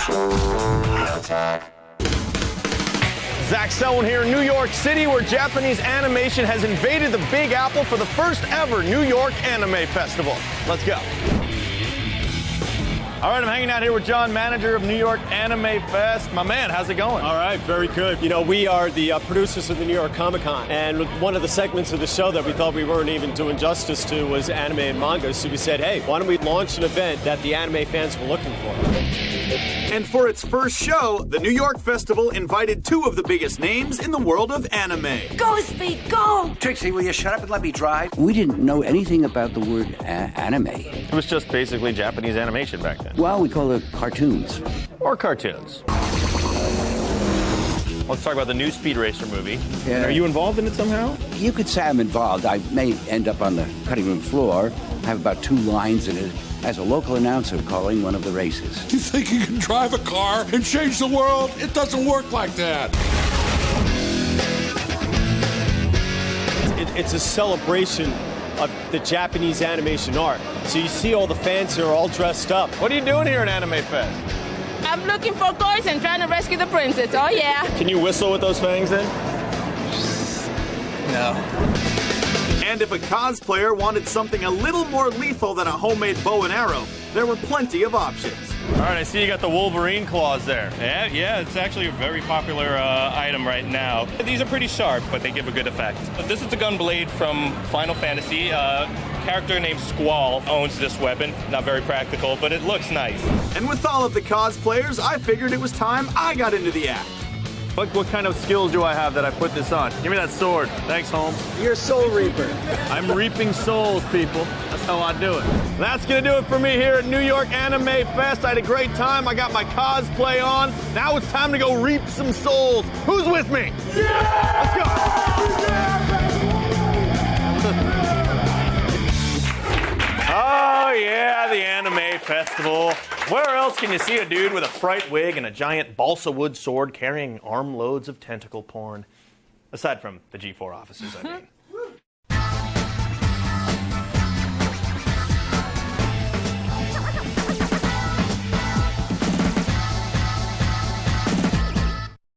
Zach Selwyn here in New York City, where Japanese animation has invaded the Big Apple for the first ever New York Anime Festival. Let's go. All right, I'm hanging out here with John, manager of New York Anime Fest. My man, how's it going? All right, very good. You know, we are the producers of the New York Comic Con, and one of the segments of the show that we thought we weren't even doing justice to was anime and manga. So we said, hey, why don't we launch an event that the anime fans were looking for? And for its first show, the New York Festival invited two of the biggest names in the world of anime. Go, Speed, go! Trixie, will you shut up and let me drive? We didn't know anything about the word anime. It was just basically Japanese animation back then. Well, we call it cartoons. Or cartoons. Let's talk about the new Speed Racer movie. Yeah. Are you involved in it somehow? You could say I'm involved. I may end up on the cutting room floor. I have about 2 lines in it as a local announcer calling one of the races. You think you can drive a car and change the world? It doesn't work like that. It's a celebration of the Japanese animation art. So you see all the fans here all dressed up. What are you doing here at Anime Fest? I'm looking for toys and trying to rescue the princess. Oh, yeah. Can you whistle with those fangs then? No. And if a cosplayer wanted something a little more lethal than a homemade bow and arrow, there were plenty of options. All right, I see you got the Wolverine claws there. Yeah, it's actually a very popular item right now. These are pretty sharp, but they give a good effect. This is a gun blade from Final Fantasy. A character named Squall owns this weapon. Not very practical, but it looks nice. And with all of the cosplayers, I figured it was time I got into the act. What kind of skills do I have that I put this on? Give me that sword. Thanks, Holmes. You're a soul reaper. I'm reaping souls, people. That's how I do it. That's going to do it for me here at New York Anime Fest. I had a great time. I got my cosplay on. Now it's time to go reap some souls. Who's with me? Yeah! Let's go. Oh, yeah, the Anime Festival. Where else can you see a dude with a fright wig and a giant balsa wood sword carrying armloads of tentacle porn? Aside from the G4 offices, I mean.